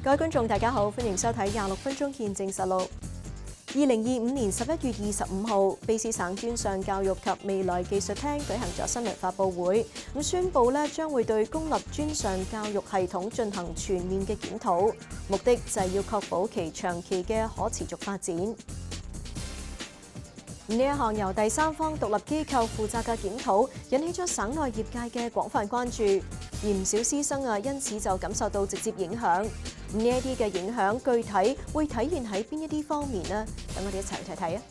各位觀眾大家好，歡迎收睇26分鐘見證實錄。2025年11月25號，卑詩省專上教育及未來技術廳舉行咗新聞發佈會，宣布將會對公立專上教育系統進行全面嘅檢討，目的就係要確保其長期嘅可持續發展。呢一項由第三方獨立機構負責嘅檢討，引起咗省內業界嘅廣泛關注，而唔少師生因此就感受到直接影響。呢一啲嘅影響具體會體現喺邊一啲方面呢？等我哋一齊去睇睇啊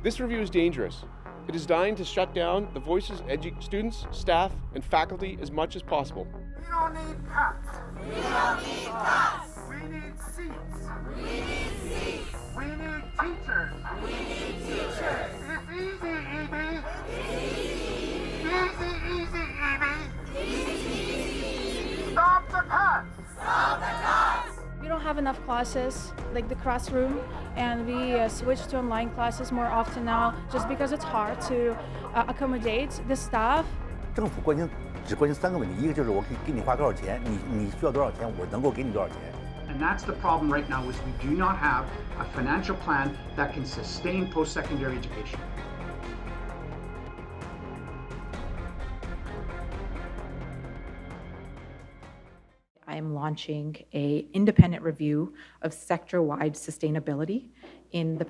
！This review is dangerous. It is designed to shut down the voices of students, staff, and faculty as much as possible. We don't need cuts. We don't need cuts. We need seats. We need seats. We need teachers. We need teachers. It's easy, EB. Easy. Stop the cuts. Stop the cuts. We don't have enough classes, like the classroom, and we switch to online classes more often now, just because it's hard to accommodate the staff. 政府只关心3个问题，一个就是我给你花多少钱，你需要多少钱，我能够给你多少钱。And that's the problem right now is we do not have a financial plan that can sustain post-secondary education. I am launching an independent review of sector-wide sustainability in the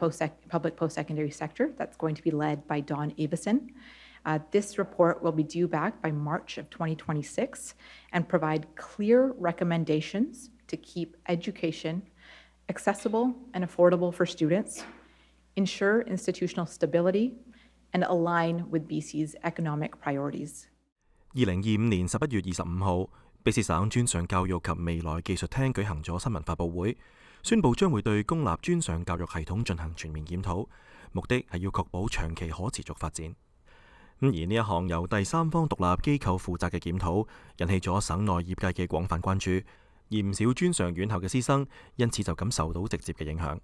public post-secondary sector. That's going to be led by Dawn Avison. This report will be due back by March of 2026 and provide clear recommendations to keep education accessible and affordable for students, ensure institutional stability, and align with BC's economic priorities. 2025年11月25號，卑詩省專上教育及未來技術廳舉行咗新聞發佈會，宣布將會對公立專上教育系統進行全面檢討，目的係要確保長期可持續發展。而呢一項由第三方獨立機構負責嘅檢討，引起咗省內業界嘅廣泛關注，而唔少專上院校嘅師生因此就感受到直接嘅影響。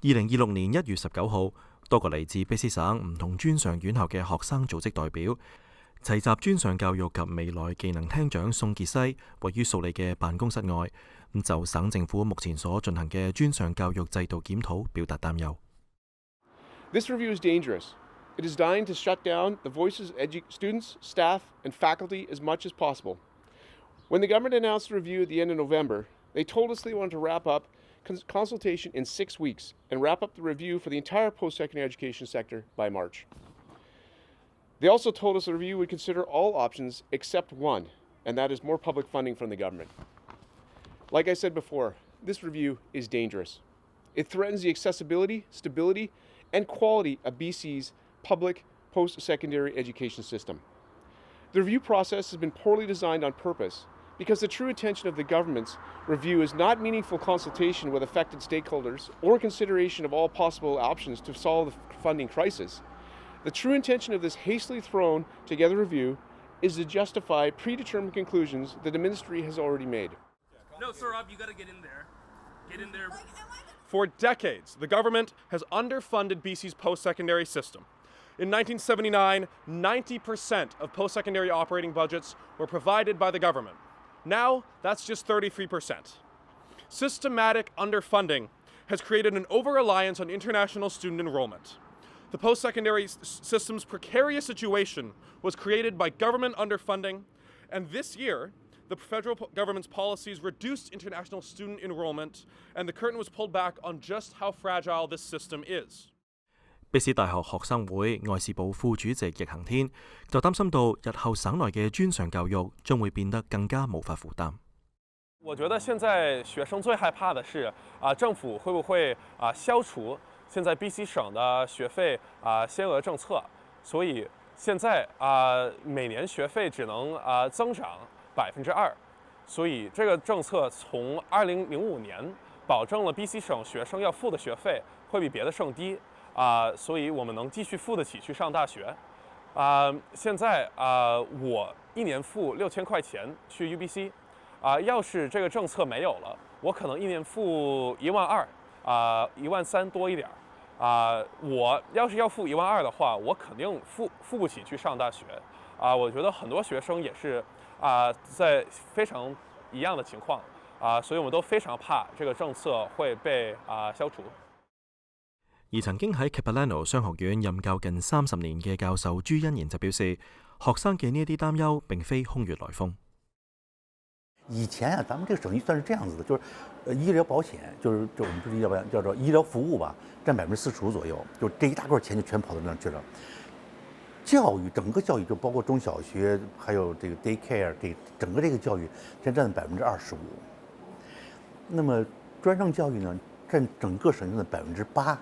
2026年1月19號，多個嚟自卑詩省唔同專上院校嘅學生組織代表，齊集專上教育及未來技能廳長宋傑西位於素里嘅辦公室外，就省政府目前所進行嘅專上教育制度檢討表達擔憂。This review is dangerous. It is designed to shut down the voices of students, staff, and faculty as much as possible. When the government announced the review at the end of November, they told us they wanted to wrap up consultation in 6 weeks and wrap up the review for the entire post-secondary education sector by March. They also told us the review would consider all options except one, and that is more public funding from the government. Like I said before, this review is dangerous. It threatens the accessibility, stability, and quality of BC's public post-secondary education system. The review process has been poorly designed on purpose because the true intention of the government's review is not meaningful consultation with affected stakeholders or consideration of all possible options to solve the funding crisis. The true intention of this hastily thrown together review is to justify predetermined conclusions that the ministry has already made. No, sir, Rob, you got to get in there. Get in there. For decades, the government has underfunded BC's post-secondary system. In 1979, 90% of post-secondary operating budgets were provided by the government. Now, that's just 33%. Systematic underfunding has created an over-reliance on international student enrollment. The post-secondary system's precarious situation was created by government underfunding, and this year, the federal government's policies reduced international student enrollment, and the curtain was pulled back on just how fragile this system is. 卑詩大學學生會外事部副主席易行天就擔心到日後省內嘅專上教育將會變得更加無法負擔。我覺得現在學生最害怕的是政府會不會消除現在 BC 省的學費限額政策，所以現在每年學費只能增長2%，所以這個政策從2005年保證了 BC 省學生要付的學費會比別的省低。所以我們能繼續付得起去上大學。現在我1年付6000塊錢去 UBC，要是這個政策沒有了，我可能1年付12000，13000多一點。我要是要付1.2万的话，我肯定付不起去上大学。我觉得很多学生也是在非常一样的情况所以我們都非常怕這個政策會被消除。而曾經喺 Capilano 商學院任教近30年嘅教授朱欣賢就表示，學生嘅呢一啲擔憂並非空穴來風。以前咱們這個省預算是這樣子的，就是醫療保險，就是我們不是叫做醫療服務吧，佔45%左右，就這一大塊錢就全跑到那去了。教育整個教育就包括中小學，還有這個 daycare， 整個這個教育先佔25%。那麼專上教育呢，佔整個省的8%。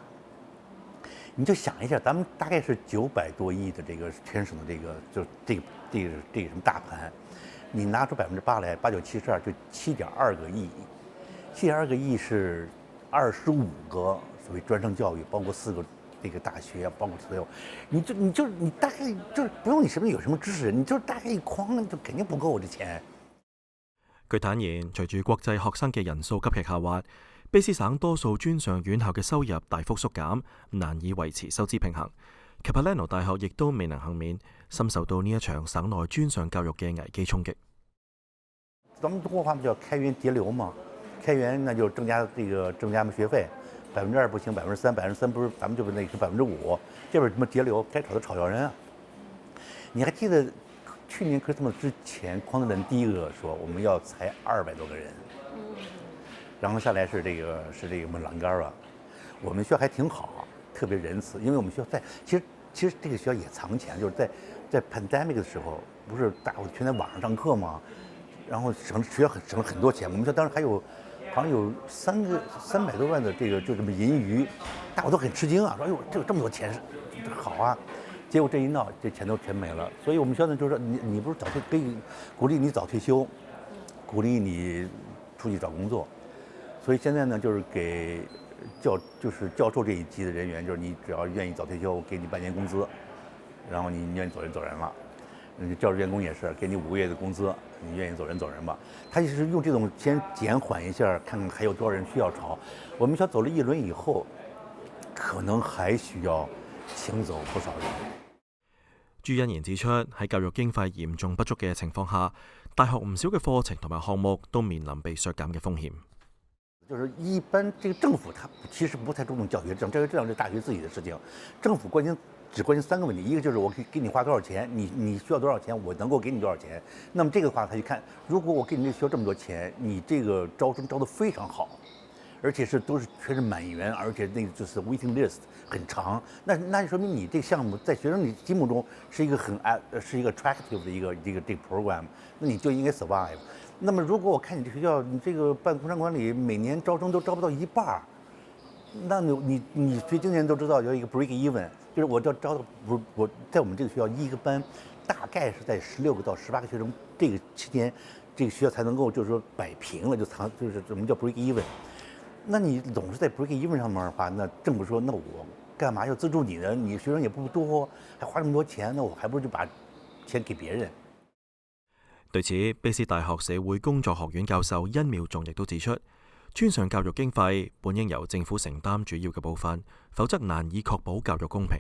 你就想一下，咱們大概是900多億的這個全省的這個這個什麼大盤，你拿出8%來，8、9、72就7.2個億，7.2個億是25個所謂專上教育，包括4個這個大學，包括所有，你大概就是不用你什麼有什麼知識，你就是大概一筐，就肯定不夠這錢。佢坦言，隨住國際學生嘅人數急劇下滑，卑詩省多數專上院校嘅收入大幅縮減，難以維持收支平衡。Capilano 大學亦都未能幸免，深受到呢一場省內專上教育嘅危機衝擊。咱們中國話不叫開源節流嘛，開源那就增加學費，2%不行，3%不是咱們就那是5%，這邊什麼節流，該炒的炒要人啊。你還記得去年 Christmas 之前，匡德人第一個說我們要裁200多個人，然後下來是這個我們欄杆啊，我們學校還挺好，特別仁慈，因為我們學校在其實這個學校也藏錢，就是在 pandemic 的時候，不是大伙全在網上上課嗎？然後學校省了很多錢，我們學校當時還有好像有300多萬的這個就這麼盈餘，大伙都很吃驚啊，說哎呦這麼多錢好啊。結果這一鬧，這錢都全沒了。所以我們學校呢就是說，你不是可以鼓勵你早退休，鼓勵你出去找工作。所以現在呢，就是給教授這一級的人員，就是你只要願意早退休，我給你半年工資，然後你願意走人了。教職員工也是，給你5個月的工資，你願意走人吧。他就是用這種先減緩一下，看看還有多少人需要炒。我們學校走了一輪以後，可能還需要請走不少人。朱欣賢指出，喺教育經費嚴重不足嘅情況下，大學唔少嘅課程同埋項目都面臨被削減嘅風險。就是一般這個政府，他其實不太注重教學，這是大學自己的事情。政府只關心3個問題，一個就是我給你花多少錢，你需要多少錢，我能夠給你多少錢。那麼這個的話，他就看，如果我給你這個學校這麼多錢，你這個招生招得非常好，而且全是滿員，而且那個就是 waiting list 很長，那就說明你這個項目在學生你心目中是一個是一個 attractive 的一個這個 program， 那你就應該 survive。那麼如果我看你這學校，你這個辦工商管理每年招生都招不到1半，那你學經驗都知道有一個 break even， 就是我招到我在我們這個學校一個班大概是在16個到18個學生這個期間，這個學校才能夠就是說擺平了，就是什麼叫 break even。那你總是在 break even 上面的話，那政府說那我幹嘛要資助你呢？你學生也不多，還花這麼多錢，那我還不如就把錢給別人。對此，卑詩大學社會工作學院教授殷妙仲亦都指出，專上教育經費本應由政府承擔主要嘅部分，否則難以確保教育公平。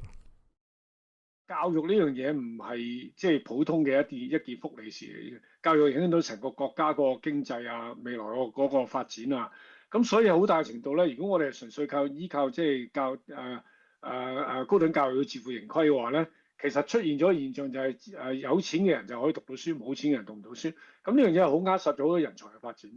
教育呢樣嘢唔係即係普通嘅一件福利事嚟嘅，教育影響到成個國家個經濟啊，未來嗰個發展啊。咁所以好大程度咧，如果我哋純粹依靠即係高等教育嘅自負盈虧嘅話咧，其實出現咗現象就係有錢嘅人就可以讀到書，冇錢嘅人讀唔到書。咁呢樣嘢係好扼殺咗好多人才嘅發展。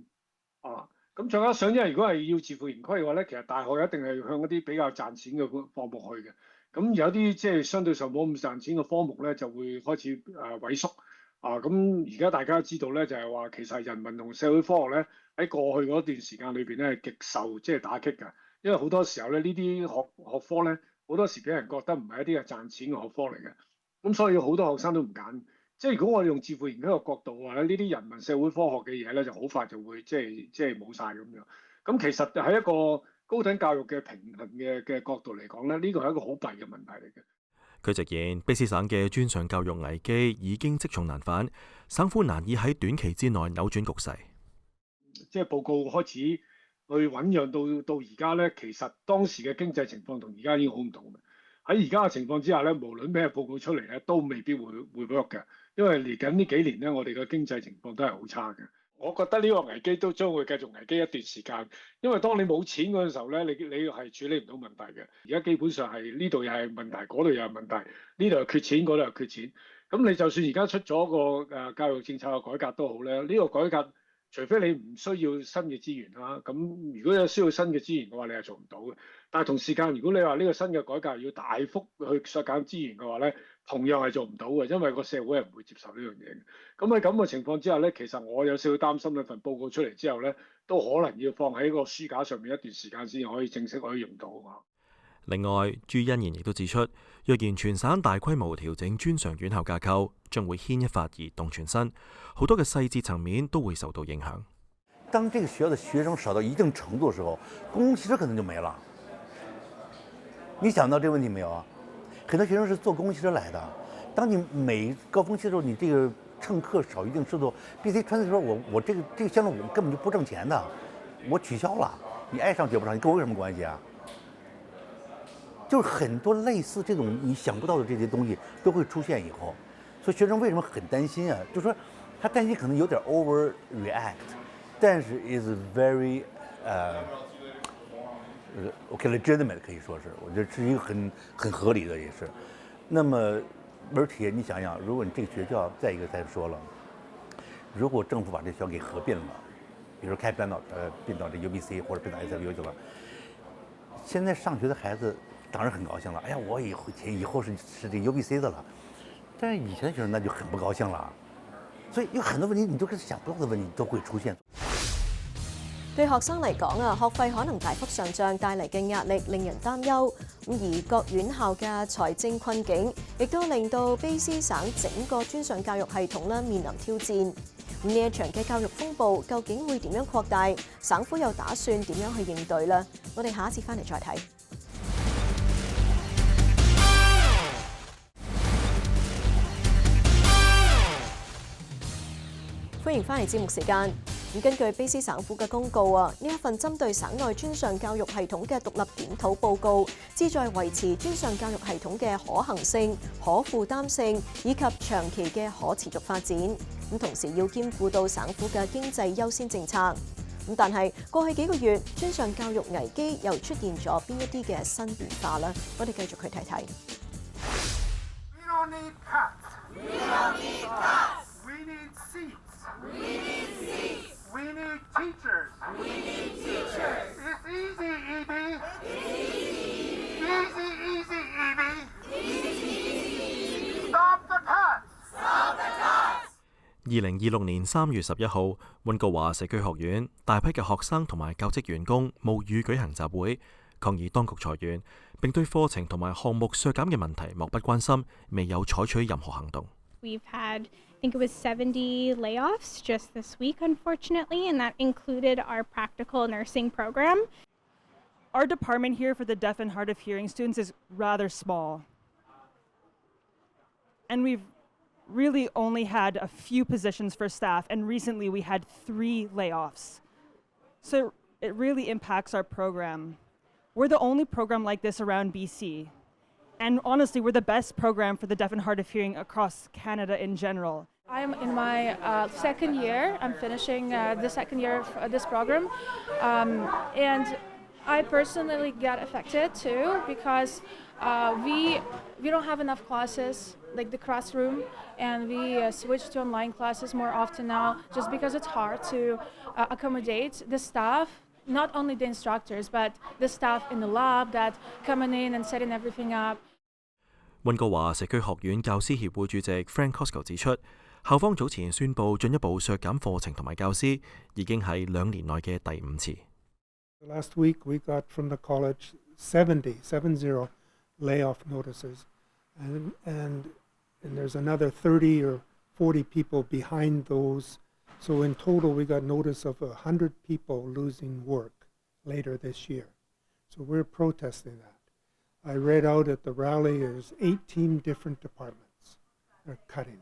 咁再加上因為如果係要自負盈虧嘅話咧，其實大學一定係向一啲比較賺錢嘅科目去嘅。咁有啲即係相對上冇咁賺錢嘅科目咧，就會開始萎縮。咁而家大家知道咧，就係話其實人文同社會科學咧喺過去嗰段時間裏邊咧係極受即係打擊㗎，因為好多時候咧呢啲學科咧好多時俾人覺得唔係一啲係賺錢嘅學科嚟嘅，咁所以好多學生都唔揀。即係如果我哋用自負盈虧嘅角度話咧，呢啲人文社會科學嘅嘢咧就好快就會即係冇晒咁樣。咁其實喺一個高等教育嘅平衡嘅角度嚟講咧，呢個係一個好弊嘅問題嚟嘅。佢直言，卑詩省嘅專上教育危機已經積重難返，省府難以喺短期之內扭轉局勢。即係報告開始去醖釀到而家咧，其實當時嘅經濟情況同而家已經好唔同嘅。喺而家嘅情況之下咧，無論咩報告出嚟咧，都未必會 work 嘅，因為嚟緊呢幾年咧，我哋嘅經濟情況都係好差嘅。我覺得呢個危機都將會繼續危機一段時間，因為當你冇錢嗰陣時候咧，你係處理唔到問題嘅。而家基本上係呢度又係問題，嗰度又係問題，呢度又缺錢，嗰度又缺錢。咁你就算而家出咗個教育政策嘅改革都好咧，呢個改革除非你唔需要新嘅資源啦，咁如果有需要新嘅資源嘅話，你係做唔到嘅。但係同時間，如果你話呢個新嘅改革要大幅去削減資源嘅話咧，同樣係做唔到嘅，因為個社會係唔會接受呢樣嘢嘅。咁喺咁嘅情況之下咧，其實我有少少擔心呢份報告出嚟之後咧，都可能要放喺個書架上面一段時間先可以正式可以用到啊。另外，朱欣然亦都指出，若然全省大規模調整專上院校架構，將會牽一髮而動全身，好多嘅細節層面都會受到影響。當這個學校的學生少到一定程度的時候，公共汽車可能就沒了。你想到這個問題沒有啊？很多學生是坐公共汽車來的。當你每高峰期的時候，你這個乘客少一定程度，BC傳的時候，我這個項目我根本就不掙錢的，我取消了。你愛上學不上，你跟我有什麼關係啊？就是很多類似這種你想不到的這些東西都會出現以後，所以學生為什麼很擔心啊？就是說他擔心可能有點 overreact， 但是 is very legitimate 可以說是，我覺得是一個很合理的也是。那麼而且你想想，如果你這個學校再一個再說了，如果政府把這學校給合併了，比如說變到這 UBC 或者變到 SFU 去了，現在上學的孩子當然很高興了，哎呀，我以後是這 UBC 的了。但是以前的學生那就很不高興了，所以有很多問題你都是想不到的問題都會出現。對學生嚟講啊，學費可能大幅上漲帶嚟嘅壓力令人擔憂。而各院校嘅財政困境，亦都令到卑詩省整個專上教育系統面臨挑戰。呢一場嘅教育風暴究竟會點樣擴大？省府又打算點樣去應對呢？我哋下一節翻嚟再睇。歡迎翻嚟節目時間。根據卑詩省府嘅公告啊，呢一份針對省內專上教育系統嘅獨立檢討報告，旨在維持專上教育系統嘅可行性、可負擔性以及長期嘅可持續發展。同時要兼顧到省府嘅經濟優先政策。但係過去幾個月，專上教育危機又出現咗邊一啲嘅新變化呢？我哋繼續去睇睇。We don't need cuts. We don't need cuts. We need seats. We need seats. We need teachers. We need teachers. It's easy, EB. It's easy. Easy, easy, EB. Easy. Stop the cuts. Stop the cuts. 2026年3月11號，溫哥華社區學院大批嘅學生同埋教職員工冒雨舉行集會，抗議當局裁員，並對課程同埋項目削減嘅問題漠不關心，未有採取任何行動。We've had, I think it was 70 layoffs just this week, unfortunately, and that included our practical nursing program. Our department here for the deaf and hard of hearing students is rather small. And we've really only had a few positions for staff, and recently we had 3 layoffs. So it really impacts our program. We're the only program like this around BC. And honestly, we're the best program for the deaf and hard of hearing across Canada in general. I'm in my second year. I'm finishing the second year of this program. And I personally get affected too because we don't have enough classes, like the classroom, and we switch to online classes more often now just because it's hard to accommodate the staff, not only the instructors, but the staff in the lab that coming in and setting everything up. 溫哥華社區學院教師協會主席 Frank Costco 指出，校方早前宣布進一步削減課程同埋教師，已經係2年內嘅第5次。Last week we got from the college 70 layoff notices, and there's another 30 or 40 people behind those. So in total we got notice of 100 people losing work later this year. So we're protesting that. I read out at the rally there's 18 different departments are cutting.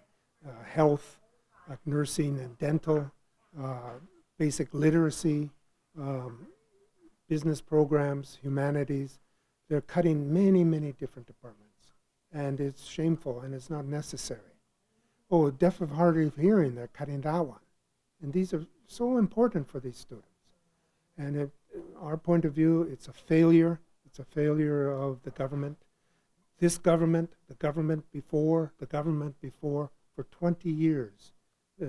Health, nursing and dental, basic literacy, business programs, humanities. They're cutting many, many different departments. And it's shameful and it's not necessary. Oh, deaf of hard of hearing, they're cutting that one. And these are so important for these students. And our point of view, it's a failure. It's a failure of the government. This government, the government before, for 20 years,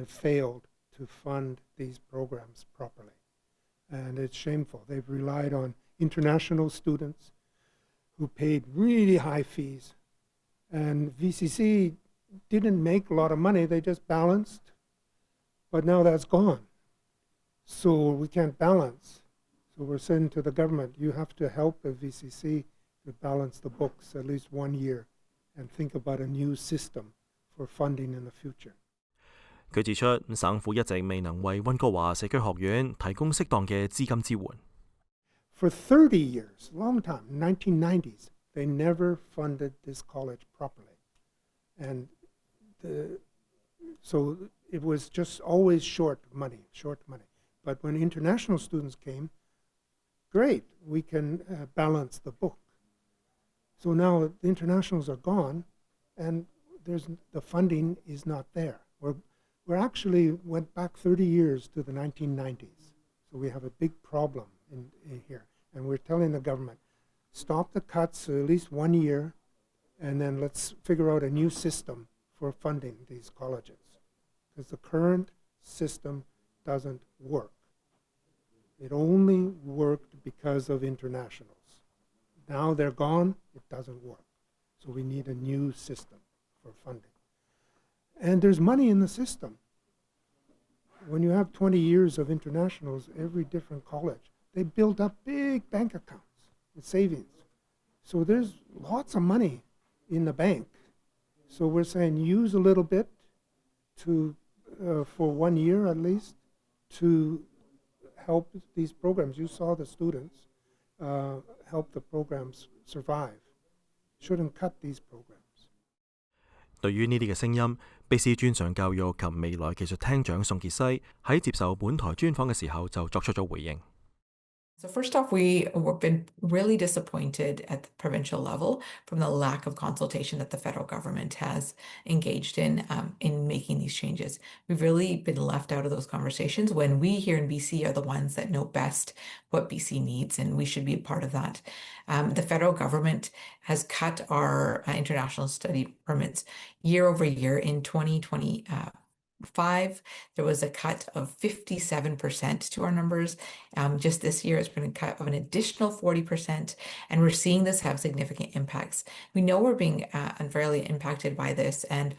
failed to fund these programs properly. And it's shameful. They've relied on international students who paid really high fees. And VCC didn't make a lot of money, they just balanced. But now that's gone. So we can't balance. So we're saying to the government, you have to help the VCC to balance the books at least 1 year and think about a new system for funding in the future. 佢指出，省府一直未能為溫哥華社區學院提供適當嘅資金支援。For 30 years, long time, 1990s, they never funded this college properly. And so it was just always short money. But when international students came, great, we can balance the book. So now the internationals are gone, and the funding is not there. We're actually went back 30 years to the 1990s. So we have a big problem in here. And we're telling the government, stop the cuts at least 1 year, and then let's figure out a new system for funding these colleges. Because the current system doesn't work. It only worked because of internationals. Now they're gone, it doesn't work. So we need a new system for funding. And there's money in the system. When you have 20 years of internationals, every different college, they built up big bank accounts with savings. So there's lots of money in the bank. So we're saying use a little bit for 1 year at least to help these programs. You saw the students help the programs survive. Shouldn't cut these programs. 對於呢啲嘅聲音，卑詩專上教育及未來技術廳長宋傑西喺接受本台專訪嘅時候就作出咗回應。So first off, we've been really disappointed at the provincial level from the lack of consultation that the federal government has engaged in making these changes. We've really been left out of those conversations when we here in BC are the ones that know best what BC needs, and we should be a part of that. The federal government has cut our international study permits year over year. In 2025, there was a cut of 57% to our numbers. Just this year, it's been a cut of an additional 40%, and we're seeing this have significant impacts. We know we're being unfairly impacted by this, and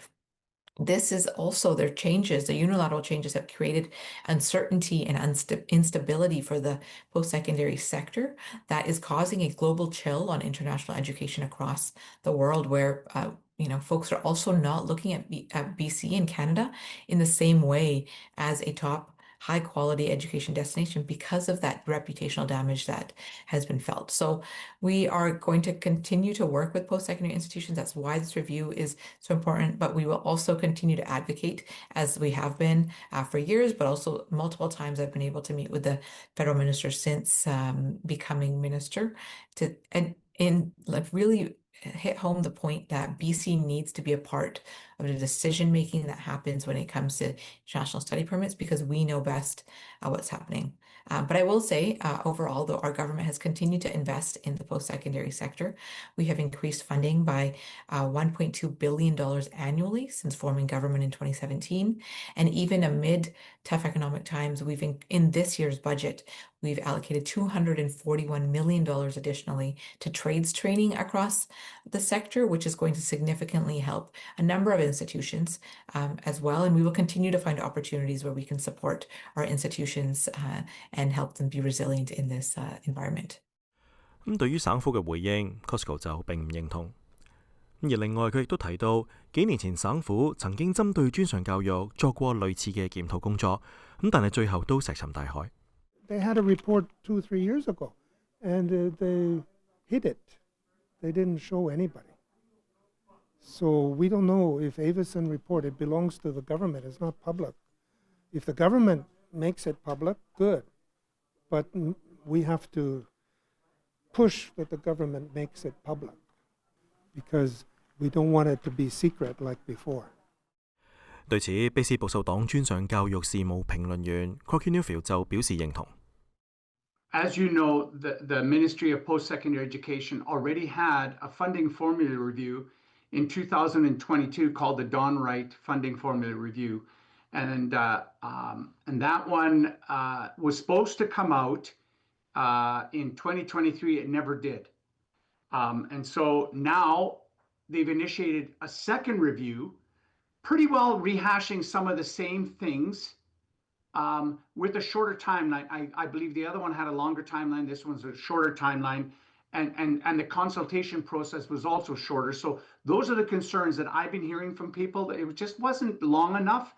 this is also their changes. The unilateral changes have created uncertainty and instability for the post-secondary sector that is causing a global chill on international education across the world, where folks are also not looking at BC and Canada in the same way as a top high-quality education destination because of that reputational damage that has been felt. So we are going to continue to work with post-secondary institutions. That's why this review is so important, but we will also continue to advocate, as we have been for years, but also multiple times I've been able to meet with the federal minister since becoming minister and really hit home the point that BC needs to be a part of the decision-making that happens when it comes to international study permits, because we know best what's happening. But I will say, overall, though, our government has continued to invest in the post-secondary sector. We have increased funding by $1.2 billion annually since forming government in 2017. And even amid tough economic times, in this year's budget, we've allocated $241 million additionally to trades training across the sector, which is going to significantly help a number of institutions as well. And we will continue to find opportunities where we can support our institutions and help them be resilient in this environment. 對於省府嘅回應 ，Costco 就並唔認同。而另外佢亦都提到，幾年前省府曾經針對專上教育作過類似嘅檢討工作，但係最後都石沉大海。They had a report 2 or 3 years ago, and they hid it. They didn't show anybody. So we don't know if Avison report, it belongs to the government, it's not public. If the government makes it public, good. But we have to push that the government makes it public because we don't want it to be secret like before. 對此，卑詩保守黨專上教育事務評論員 Cocky 就表示認同。As you know, the Ministry of Post-Secondary Education already had a funding formula review in 2022 called the Don Wright Funding Formula Review. And that one was supposed to come out in 2023. It never did. And so now they've initiated a second review, pretty well rehashing some of the same things with a shorter timeline. I believe the other one had a longer timeline. This one's a shorter timeline. And the consultation process was also shorter. So those are the concerns that I've been hearing from people. That it just wasn't long enough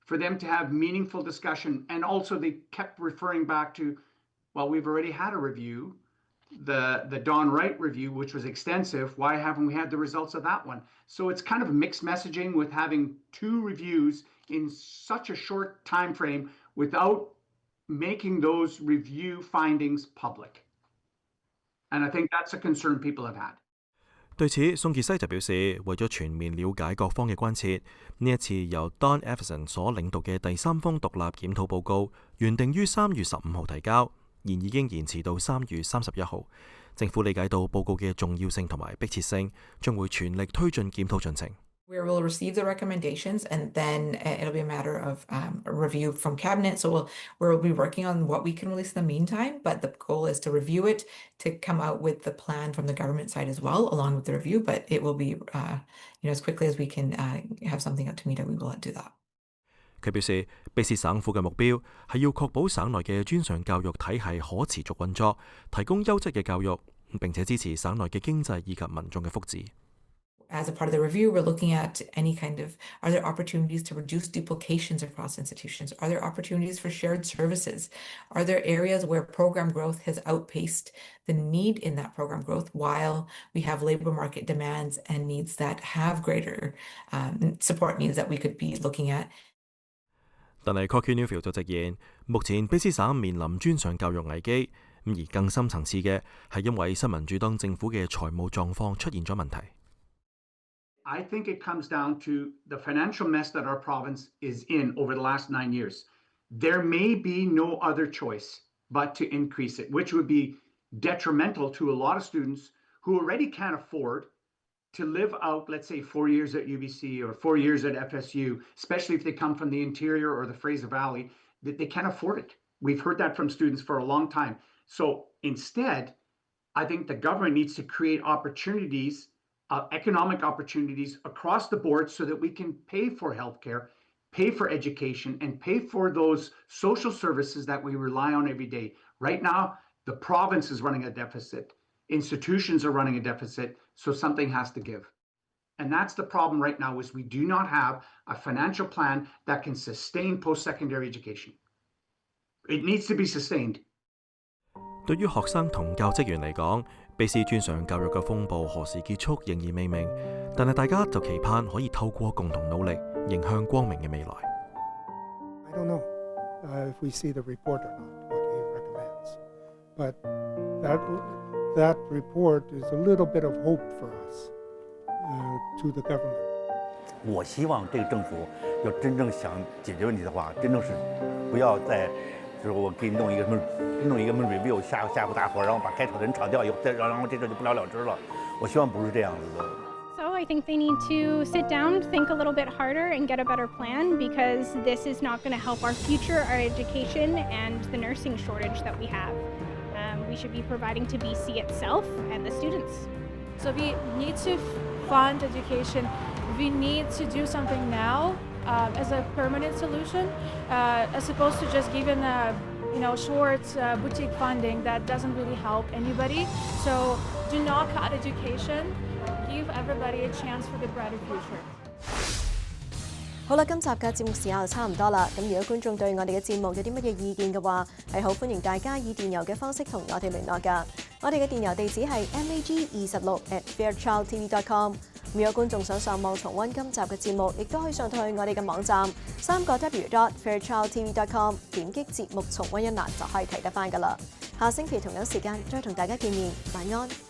for them to have meaningful discussion. And also they kept referring back to, well, we've already had a review, the Don Wright review, which was extensive. Why haven't we had the results of that one? So it's kind of mixed messaging with having two reviews in such a short time frame without making those review findings public. And I think that's a concern people have had. 對此，宋傑西就表示，為咗全面了解各方嘅關切，呢一次由 Don Everson 所領導嘅第三方獨立檢討報告，原定於3月15號提交，現已經延遲到3月31號。政府理解到報告嘅重要性同埋迫切性，將會全力推進檢討進程。We will receive the recommendations, and then it'll be a matter of a review from cabinet. So we'll be working on what we can release in the meantime, but the goal is to review it, to come out with the plan from the government side as well, along with the review. But it will be, as quickly as we can have something out to media, we will do that. 佢表示，卑詩省府嘅目標係要確保省內嘅專上教育體系可持續運作，提供優質嘅教育，並且支持省內嘅經濟以及民眾嘅福祉。As a part of the review, we're looking at any kind of, are there opportunities to reduce duplications across institutions? Are there opportunities for shared services? Are there areas where program growth has outpaced the need in that program growth while we have labor market demands and needs that have greater support needs that we could be looking at? 但係 Cocky 就直言，目前卑詩省面臨專上教育危機，而更深層次嘅係因為新民主黨政府嘅財務狀況出現咗問題。I think it comes down to the financial mess that our province is in over the last 9 years. There may be no other choice but to increase it, which would be detrimental to a lot of students who already can't afford to live out, let's say, 4 years at UBC or 4 years at FSU, especially if they come from the interior or the Fraser Valley, that they can't afford it. We've heard that from students for a long time. So instead, I think the government needs to create opportunities, economic opportunities across the board so that we can pay for healthcare, pay for education, and pay for those social services that we rely on every day. Right now, the province is running a deficit. Institutions are running a deficit, so something has to give. And that's the problem right now is we do not have a financial plan that can sustain post-secondary education. It needs to be sustained. 對於學生同教職員嚟講，卑詩專上教育嘅風暴何時結束仍然未明，但係大家就期盼可以透過共同努力，迎向光明嘅未來。I don't know if we see the report or not, what he recommends, but that report is a little bit of hope for us to the government. 我希望这个政府要真正想解决问题的话，真正是不要再。就是我给你弄一个什么 review 吓唬大伙，然后把该吵的人吵掉以后，然后这事就不了了之了。我希望不是这样子的。So I think they need to sit down, think a little bit harder, and get a better plan because this is not going to help our future, our education, and the nursing shortage that we have. We should be providing to BC itself and the students. So we need to fund education. We need to do something now. As a permanent solution, as opposed to just giving short boutique funding that doesn't really help anybody. So do not cut education. Give everybody a chance for the brighter future. 好啦，今集嘅節目時間就差唔多啦。咁如果觀眾對我哋嘅節目有啲乜嘢意見嘅話，係好歡迎大家以電郵嘅方式同我哋聯絡㗎。我哋嘅電郵地址係 mag26@fairchildtv.com。如果觀眾想上網重溫今集嘅節目，亦都可以上到去我哋嘅網站3W.fairchildtv.com， 點擊節目重溫一欄就可以睇得返㗎啦。下星期同樣時間再同大家見面，晚安。